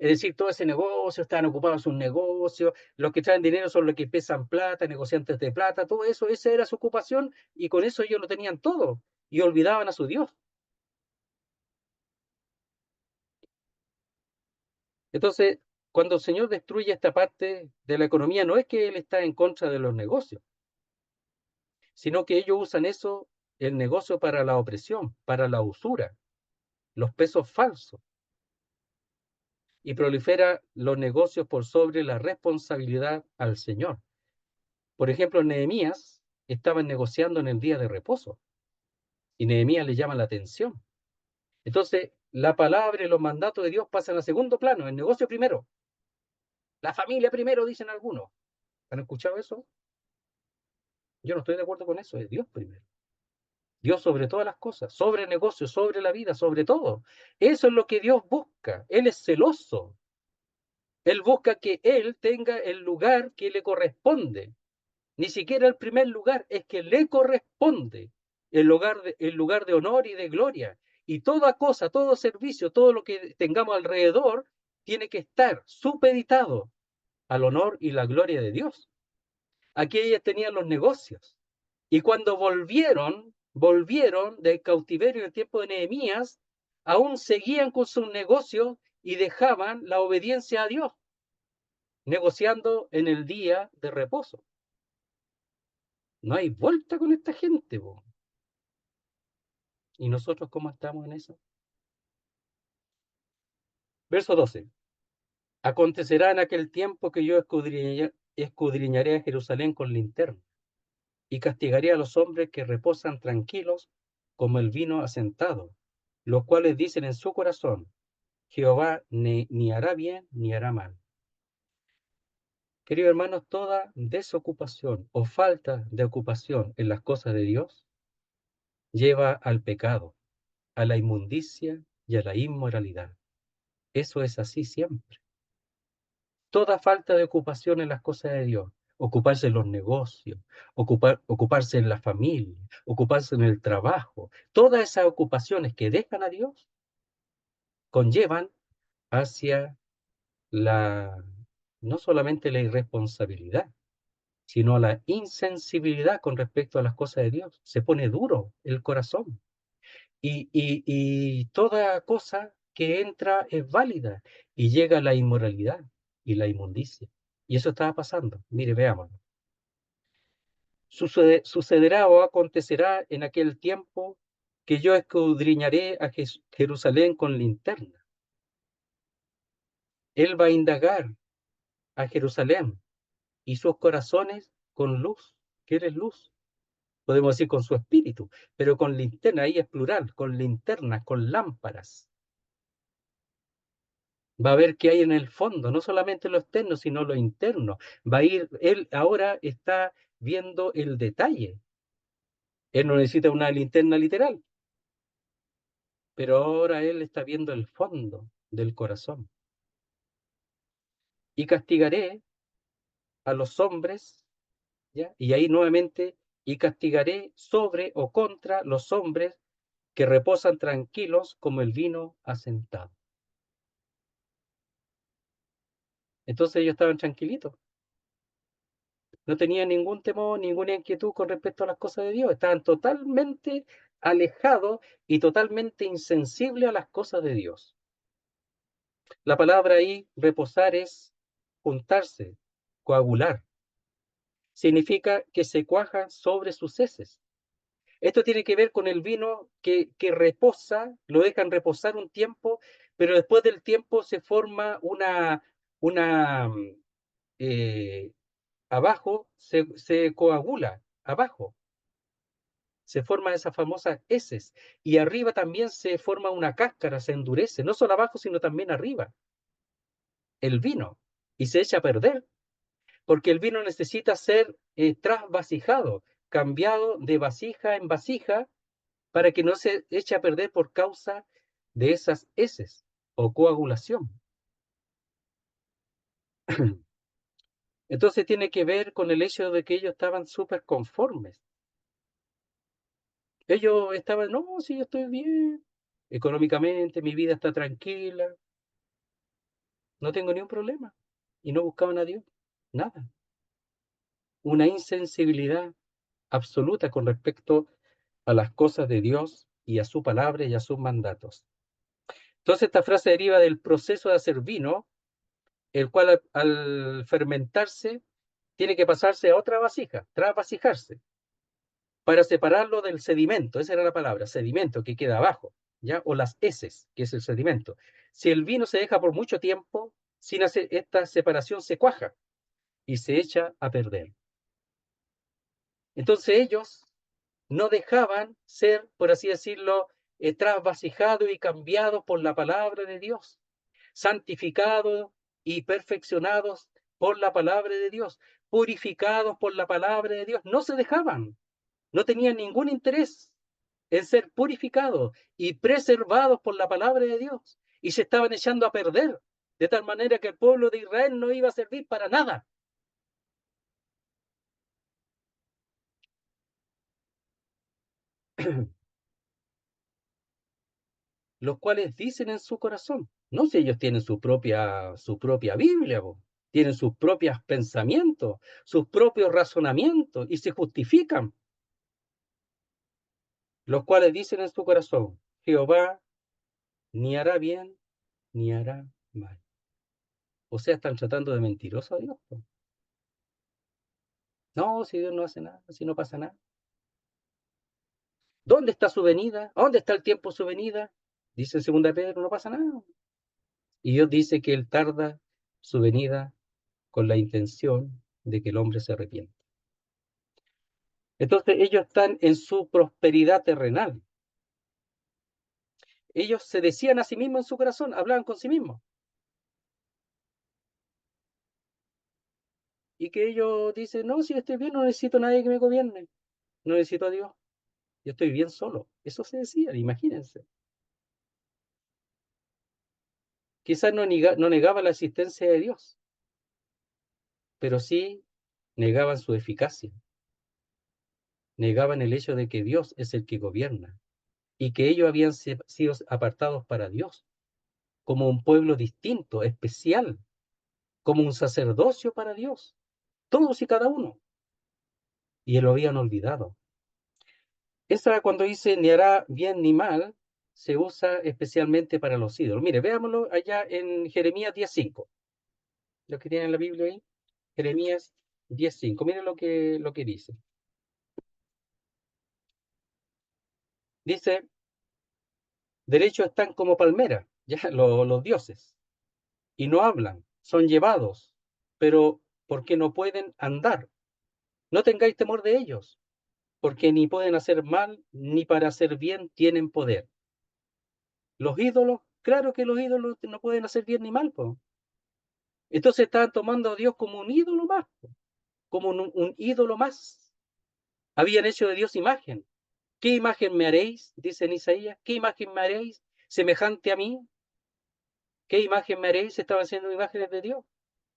Es decir, todo ese negocio, estaban ocupados en un negocio, los que traen dinero son los que pesan plata, negociantes de plata, todo eso, esa era su ocupación y con eso ellos lo tenían todo y olvidaban a su Dios. Entonces, cuando el Señor destruye esta parte de la economía, no es que Él está en contra de los negocios, sino que ellos usan eso, el negocio, para la opresión, para la usura, los pesos falsos, y prolifera los negocios por sobre la responsabilidad al Señor. Por ejemplo, Nehemías estaban negociando en el día de reposo, y Nehemías le llama la atención. Entonces, la palabra y los mandatos de Dios pasan a segundo plano, el negocio primero, la familia primero, dicen algunos. ¿Han escuchado eso? Yo no estoy de acuerdo con eso, es Dios primero. Dios sobre todas las cosas, sobre el negocio, sobre la vida, sobre todo. Eso es lo que Dios busca. Él es celoso. Él busca que él tenga el lugar que le corresponde. Ni siquiera el primer lugar, es que le corresponde el lugar de honor y de gloria. Y toda cosa, todo servicio, todo lo que tengamos alrededor, tiene que estar supeditado al honor y la gloria de Dios. Aquí ellos tenían los negocios. Y cuando volvieron del cautiverio en el tiempo de Nehemías, aún seguían con sus negocios y dejaban la obediencia a Dios, negociando en el día de reposo. No hay vuelta con esta gente, po. ¿Y nosotros cómo estamos en eso? Verso 12. Acontecerá en aquel tiempo que yo escudriñaré a Jerusalén con linterna y castigaré a los hombres que reposan tranquilos como el vino asentado, los cuales dicen en su corazón, Jehová ni hará bien ni hará mal. Queridos hermanos, toda desocupación o falta de ocupación en las cosas de Dios lleva al pecado, a la inmundicia y a la inmoralidad. Eso es así siempre. Toda falta de ocupación en las cosas de Dios, ocuparse en los negocios, ocuparse en la familia, ocuparse en el trabajo, todas esas ocupaciones que dejan a Dios conllevan hacia la, no solamente la irresponsabilidad, sino a la insensibilidad con respecto a las cosas de Dios. Se pone duro el corazón y toda cosa que entra es válida y llega la inmoralidad y la inmundicia. Y eso estaba pasando. Mire, veamos. Sucederá o acontecerá en aquel tiempo que yo escudriñaré a Jerusalén con linterna. Él va a indagar a Jerusalén y sus corazones con luz. ¿Qué es luz? Podemos decir con su espíritu, pero con linterna, ahí es plural, con linternas, con lámparas. Va a ver qué hay en el fondo, no solamente lo externo, sino lo interno. Va a ir, él ahora está viendo el detalle. Él no necesita una linterna literal, pero ahora él está viendo el fondo del corazón. Y castigaré a los hombres, ¿ya? Y ahí nuevamente, y castigaré sobre o contra los hombres que reposan tranquilos como el vino asentado. Entonces ellos estaban tranquilitos, no tenían ningún temor, ninguna inquietud con respecto a las cosas de Dios, estaban totalmente alejados y totalmente insensibles a las cosas de Dios. La palabra ahí, reposar, es juntarse, coagular. Significa que se cuajan sobre sus heces. Esto tiene que ver con el vino que reposa, lo dejan reposar un tiempo, pero después del tiempo se forma una eh, abajo se coagula, abajo se forman esas famosas heces y arriba también se forma una cáscara, se endurece, no solo abajo, sino también arriba, el vino, y se echa a perder, porque el vino necesita ser trasvasijado, cambiado de vasija en vasija, para que no se eche a perder por causa de esas heces o coagulación. Entonces tiene que ver con el hecho de que ellos estaban súper conformes. Ellos estaban, no, si yo estoy bien, económicamente, mi vida está tranquila, no tengo ni un problema. Y no buscaban a Dios, nada. Una insensibilidad absoluta con respecto a las cosas de Dios y a su palabra y a sus mandatos. Entonces esta frase deriva del proceso de hacer vino, el cual al fermentarse tiene que pasarse a otra vasija, trasvasijarse, para separarlo del sedimento, esa era la palabra, sedimento que queda abajo, ¿ya? O las heces, que es el sedimento. Si el vino se deja por mucho tiempo, sin hacer esta separación se cuaja y se echa a perder. Entonces ellos no dejaban ser, por así decirlo, trasvasijados y cambiados por la palabra de Dios, santificados y perfeccionados por la palabra de Dios, purificados por la palabra de Dios. No se dejaban, no tenían ningún interés en ser purificados y preservados por la palabra de Dios, y se estaban echando a perder. de tal manera que el pueblo de Israel no iba a servir para nada. Los cuales dicen en su corazón, no si ellos tienen su propia Biblia, po, tienen sus propios pensamientos, sus propios razonamientos y se justifican, los cuales dicen en su corazón, Jehová ni hará bien ni hará mal. O sea, están tratando de mentiroso a Dios, po. No, si Dios no hace nada, si no pasa nada. ¿Dónde está su venida? ¿Dónde está el tiempo de su venida? Dice en 2 Pedro, no pasa nada. Y Dios dice que Él tarda su venida con la intención de que el hombre se arrepienta. Entonces ellos están en su prosperidad terrenal. Ellos se decían a sí mismos en su corazón, hablaban con sí mismos. Y que ellos dicen, no, si estoy bien, no necesito a nadie que me gobierne. No necesito a Dios. Yo estoy bien solo. Eso se decía, imagínense. Quizás no negaba la existencia de Dios, pero sí negaban su eficacia. Negaban el hecho de que Dios es el que gobierna y que ellos habían sido apartados para Dios, como un pueblo distinto, especial, como un sacerdocio para Dios, todos y cada uno, y lo habían olvidado. Esa cuando dice ni hará bien ni mal, se usa especialmente para los ídolos. Mire, veámoslo allá en Jeremías 10:5. Los que tienen la Biblia ahí, Jeremías 10:5. Miren lo que dice. Dice, derechos están como palmeras, ya los dioses, y no hablan, son llevados, pero porque no pueden andar. No tengáis temor de ellos, porque ni pueden hacer mal, ni para hacer bien tienen poder. Los ídolos, claro que los ídolos no pueden hacer bien ni mal, po. Entonces estaban tomando a Dios como un ídolo más, po, como un ídolo más. Habían hecho de Dios imagen. ¿Qué imagen me haréis? Dice en Isaías. ¿Qué imagen me haréis semejante a mí? ¿Qué imagen me haréis? Estaban haciendo imágenes de Dios.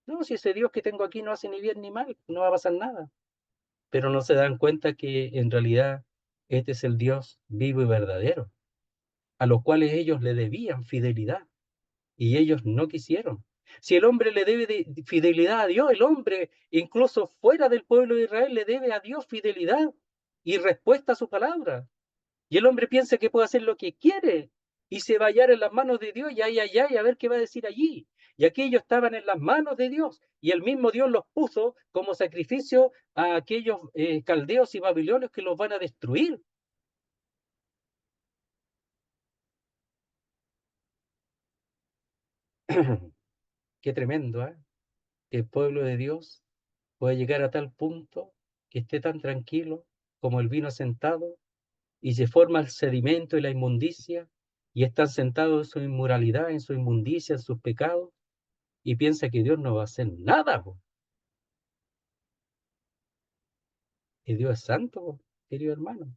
No, si ese Dios que tengo aquí no hace ni bien ni mal, no va a pasar nada. Pero no se dan cuenta que en realidad este es el Dios vivo y verdadero, a los cuales ellos le debían fidelidad y ellos no quisieron. Si el hombre le debe fidelidad a Dios, el hombre, incluso fuera del pueblo de Israel, le debe a Dios fidelidad y respuesta a su palabra. Y el hombre piensa que puede hacer lo que quiere y se va a hallar en las manos de Dios y allá y a ver qué va a decir allí. Y aquellos estaban en las manos de Dios y el mismo Dios los puso como sacrificio a aquellos caldeos y babilonios que los van a destruir. Qué tremendo, ¿eh? Que el pueblo de Dios puede llegar a tal punto que esté tan tranquilo como el vino sentado y se forma el sedimento y la inmundicia y están sentados en su inmoralidad, en su inmundicia, en sus pecados y piensa que Dios no va a hacer nada, po. Que Dios es santo, po, querido hermano.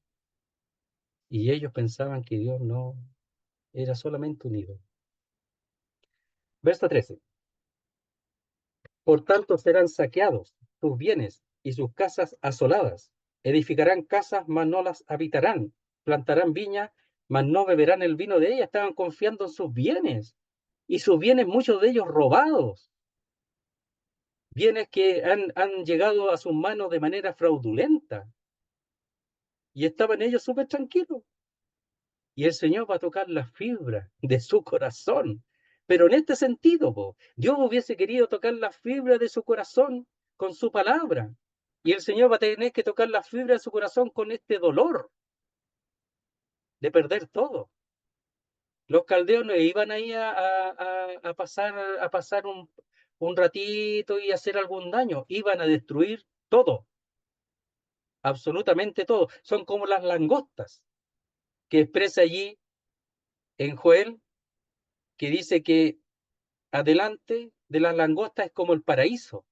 Y ellos pensaban que Dios no era solamente un ídolo. Verso 13. Por tanto serán saqueados sus bienes y sus casas asoladas. Edificarán casas, mas no las habitarán. Plantarán viñas, mas no beberán el vino de ellas. Estaban confiando en sus bienes. Y sus bienes, muchos de ellos robados. Bienes que han llegado a sus manos de manera fraudulenta. Y estaban ellos súper tranquilos. Y el Señor va a tocar la fibra de su corazón. Pero en este sentido, po, Dios hubiese querido tocar la fibra de su corazón con su palabra. Y el Señor va a tener que tocar la fibra de su corazón con este dolor de perder todo. Los caldeos no iban ahí a pasar un ratito y hacer algún daño. Iban a destruir todo, absolutamente todo. Son como las langostas que expresa allí en Joel, que dice que adelante de las langostas es como el paraíso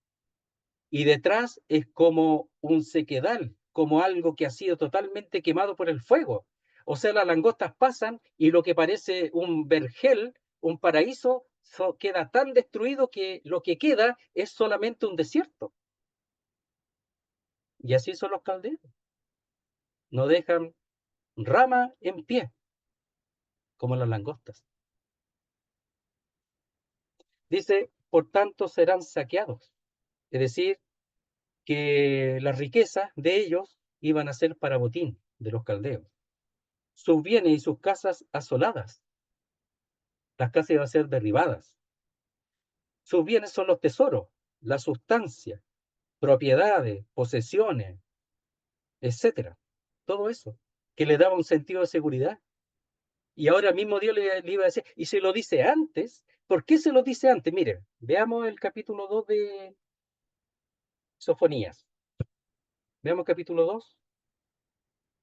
y detrás es como un sequedal, como algo que ha sido totalmente quemado por el fuego. O sea, las langostas pasan y lo que parece un vergel, un paraíso, queda tan destruido que lo que queda es solamente un desierto. Y así son los caldeos. No dejan rama en pie, como las langostas. Dice, por tanto serán saqueados. Es decir, que las riquezas de ellos iban a ser para botín de los caldeos. Sus bienes y sus casas asoladas. Las casas iban a ser derribadas. Sus bienes son los tesoros, la sustancia, propiedades, posesiones, etcétera. Todo eso, que le daba un sentido de seguridad. Y ahora mismo Dios le iba a decir, y se lo dice antes. ¿Por qué se lo dice antes? Miren, veamos el capítulo 2 de Sofonías. Veamos capítulo 2,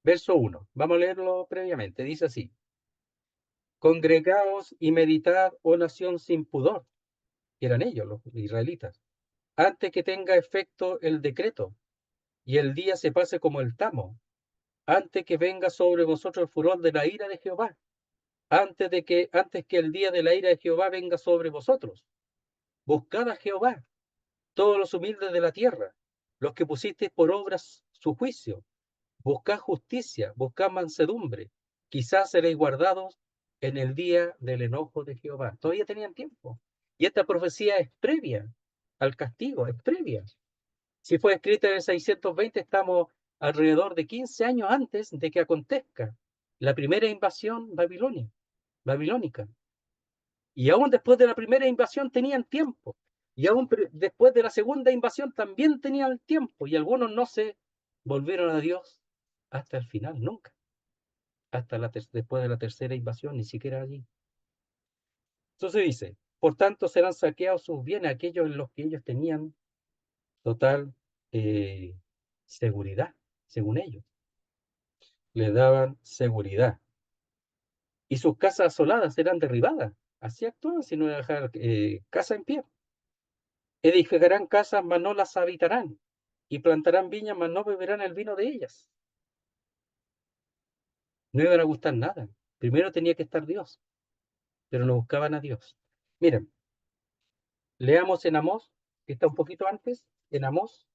verso 1. Vamos a leerlo previamente. Dice así: Congregaos y meditad, oh nación sin pudor, que eran ellos, los israelitas, antes que tenga efecto el decreto y el día se pase como el tamo, antes que venga sobre vosotros el furor de la ira de Jehová, antes que el día de la ira de Jehová venga sobre vosotros. Buscad a Jehová, todos los humildes de la tierra, los que pusisteis por obras su juicio. Buscad justicia, buscad mansedumbre. Quizás seréis guardados en el día del enojo de Jehová. Todavía tenían tiempo. Y esta profecía es previa al castigo, es previa. Si fue escrita en el 620, estamos alrededor de 15 años antes de que acontezca la primera invasión babilónica. Y aún después de la primera invasión tenían tiempo. Y aún después de la segunda invasión también tenían tiempo. Y algunos no se volvieron a Dios hasta el final, nunca. Hasta después de la tercera invasión, ni siquiera allí. Entonces dice, por tanto serán saqueados sus bienes, aquellos en los que ellos tenían total seguridad, según ellos. Les daban seguridad. Y sus casas asoladas serán derribadas. Así actúan si no dejar casa en pie. Edificarán casas, mas no las habitarán. Y plantarán viñas, mas no beberán el vino de ellas. No iban a gustar nada. Primero tenía que estar Dios, pero no buscaban a Dios. Miren, leamos en Amós, que está un poquito antes, en Amós,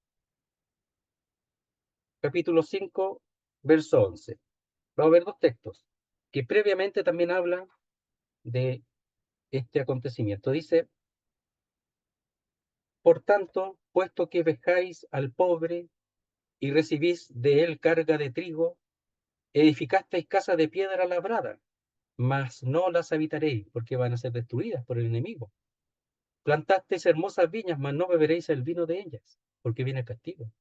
capítulo 5, verso 11. Vamos a ver dos textos que previamente también hablan de este acontecimiento. Dice, por tanto, puesto que vejáis al pobre y recibís de él carga de trigo, edificasteis casa de piedra labrada, mas no las habitaréis, porque van a ser destruidas por el enemigo. Plantasteis hermosas viñas, mas no beberéis el vino de ellas, porque viene el castigo.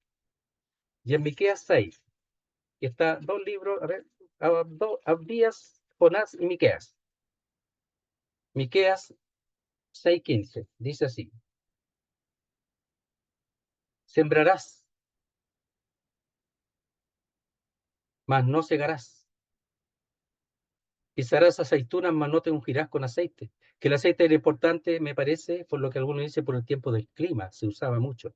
Y en Miqueas 6, que está dos libros, a ver, Abdías, Jonás y Miqueas. Miqueas 6:15, dice así: Sembrarás, mas no segarás. Pisarás aceitunas, mas no te ungirás con aceite. Que el aceite era importante, me parece, por lo que algunos dicen, por el tiempo del clima, se usaba mucho.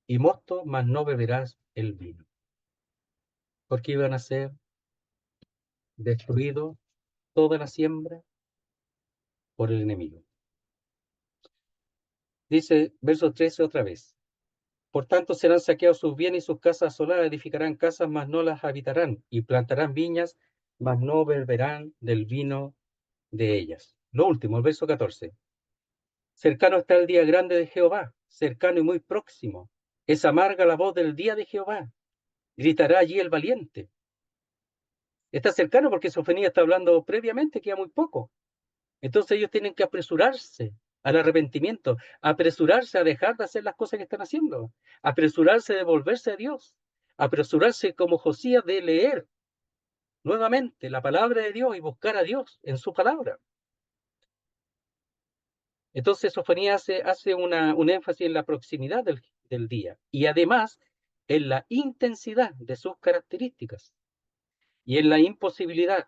Y mosto, mas no beberás el vino, porque iban a ser destruidos toda la siembra por el enemigo. Dice verso 13 otra vez: Por tanto serán saqueados sus bienes y sus casas asoladas, edificarán casas, mas no las habitarán, y plantarán viñas, mas no beberán del vino de ellas. Lo último, el verso 14. Cercano está el día grande de Jehová, cercano y muy próximo. Es amarga la voz del día de Jehová. Gritará allí el valiente. Está cercano porque Sofonía está hablando previamente que ya muy poco. Entonces ellos tienen que apresurarse al arrepentimiento, apresurarse a dejar de hacer las cosas que están haciendo, apresurarse de volverse a Dios, apresurarse como Josías de leer nuevamente la palabra de Dios y buscar a Dios en su palabra. Entonces Sofonías hace un énfasis en la proximidad del día y además en la intensidad de sus características y en la imposibilidad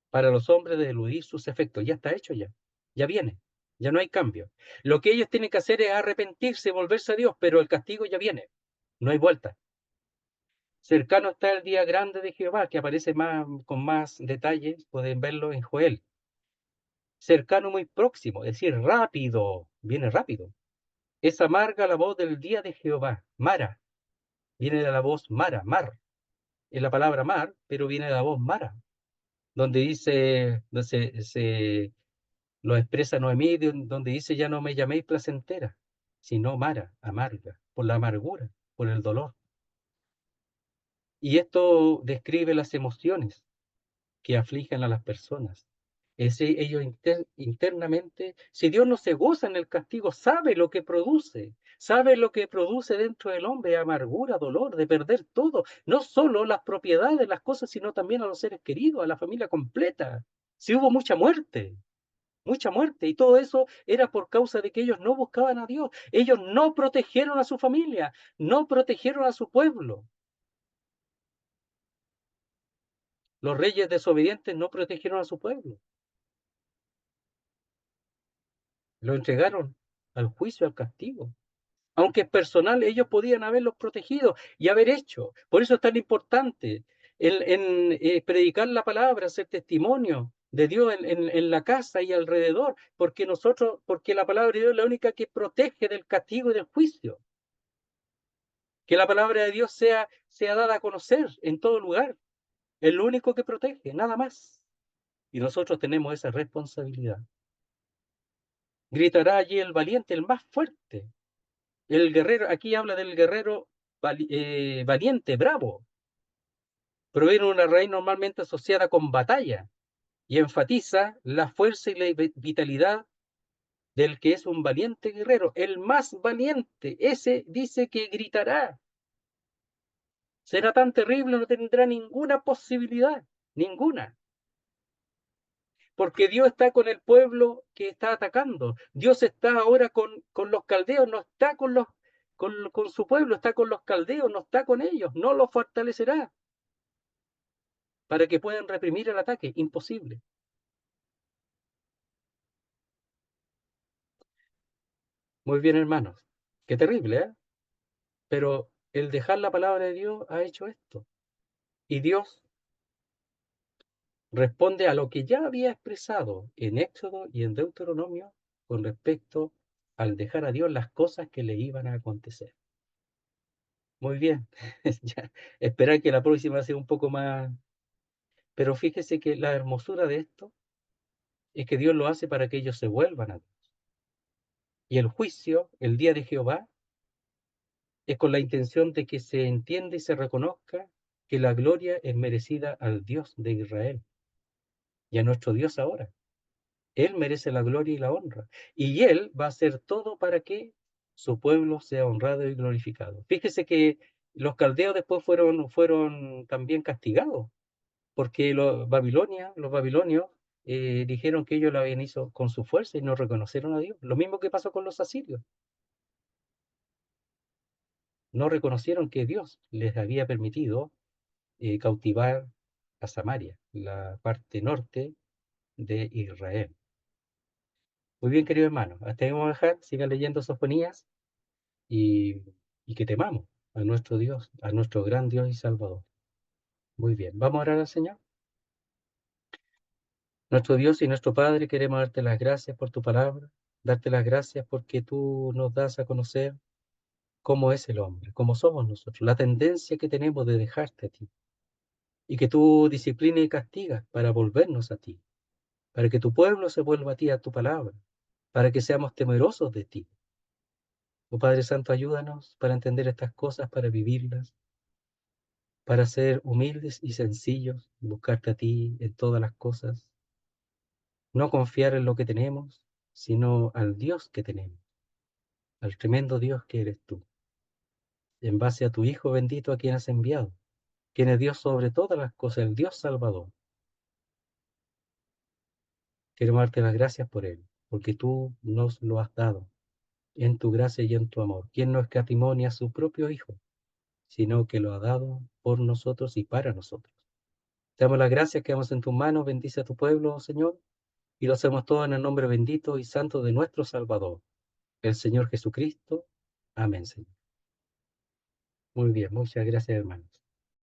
para los hombres de eludir sus efectos. Ya está hecho ya, ya viene, ya no hay cambio. Lo que ellos tienen que hacer es arrepentirse, volverse a Dios, pero el castigo ya viene, no hay vuelta. Cercano está el día grande de Jehová, que aparece con más detalles, pueden verlo en Joel. cercano, muy próximo, es decir, rápido, viene rápido. Es amarga la voz del día de Jehová, Mara, viene de la voz Mara, mar, es la palabra mar, pero viene de la voz Mara, donde dice, donde se lo expresa Noemí, donde dice, ya no me llaméis placentera, sino Mara, amarga, por la amargura, por el dolor. Y esto describe las emociones que afligen a las personas. Es ellos internamente, si Dios no se goza en el castigo, sabe lo que produce dentro del hombre, amargura, dolor, de perder todo, no solo las propiedades, las cosas, sino también a los seres queridos, a la familia completa. Si hubo mucha muerte, y todo eso era por causa de que ellos no buscaban a Dios, ellos no protegieron a su familia, no protegieron a su pueblo. Los reyes desobedientes no protegieron a su pueblo, lo entregaron al juicio, al castigo. Aunque es personal, ellos podían haberlos protegido y haber hecho. Por eso es tan importante predicar la palabra, hacer testimonio de Dios en la casa y alrededor, porque la palabra de Dios es la única que protege del castigo y del juicio. Que la palabra de Dios sea dada a conocer en todo lugar. Es lo único que protege, nada más. Y nosotros tenemos esa responsabilidad. Gritará allí el valiente, el más fuerte. El guerrero, aquí habla del guerrero valiente, bravo. Proviene de una raíz normalmente asociada con batalla y enfatiza la fuerza y la vitalidad del que es un valiente guerrero. El más valiente, ese dice que gritará. Será tan terrible, no tendrá ninguna posibilidad, ninguna. Porque Dios está con el pueblo que está atacando. Dios está ahora con los caldeos, no está con su pueblo, está con los caldeos, no está con ellos, no los fortalecerá para que puedan reprimir el ataque. Imposible. Muy bien, hermanos. Qué terrible, ¿eh? Pero el dejar la palabra de Dios ha hecho esto. Y Dios responde a lo que ya había expresado en Éxodo y en Deuteronomio con respecto al dejar a Dios las cosas que le iban a acontecer. Muy bien. Ya, esperar que la próxima sea un poco más. Pero fíjese que la hermosura de esto es que Dios lo hace para que ellos se vuelvan a Dios. Y el juicio, el día de Jehová, es con la intención de que se entienda y se reconozca que la gloria es merecida al Dios de Israel y a nuestro Dios ahora. Él merece la gloria y la honra. Y Él va a hacer todo para que su pueblo sea honrado y glorificado. Fíjese que los caldeos después fueron también castigados, porque los babilonios dijeron que ellos lo habían hecho con su fuerza y no reconocieron a Dios. Lo mismo que pasó con los asirios. No reconocieron que Dios les había permitido cautivar a Samaria, la parte norte de Israel. Muy bien, querido hermano, hasta ahí vamos a dejar, sigan leyendo Sofonías y, y que temamos a nuestro Dios, a nuestro gran Dios y Salvador. Muy bien, vamos a orar al Señor. Nuestro Dios y nuestro Padre, queremos darte las gracias por tu palabra, darte las gracias porque tú nos das a conocer cómo es el hombre, cómo somos nosotros, la tendencia que tenemos de dejarte a ti, y que tú disciplinas y castigas para volvernos a ti, para que tu pueblo se vuelva a ti, a tu palabra, para que seamos temerosos de ti. Oh Padre Santo, ayúdanos para entender estas cosas, para vivirlas, para ser humildes y sencillos, buscarte a ti en todas las cosas, no confiar en lo que tenemos, sino al Dios que tenemos, al tremendo Dios que eres tú, en base a tu Hijo bendito a quien has enviado, quien es Dios sobre todas las cosas, el Dios Salvador. Queremos darte las gracias por él, porque tú nos lo has dado en tu gracia y en tu amor. Quien no escatimó a su propio Hijo, sino que lo ha dado por nosotros y para nosotros. Te damos las gracias, quedamos en tus manos, bendice a tu pueblo, Señor, y lo hacemos todo en el nombre bendito y santo de nuestro Salvador, el Señor Jesucristo. Amén, Señor. Muy bien, muchas gracias, hermanos.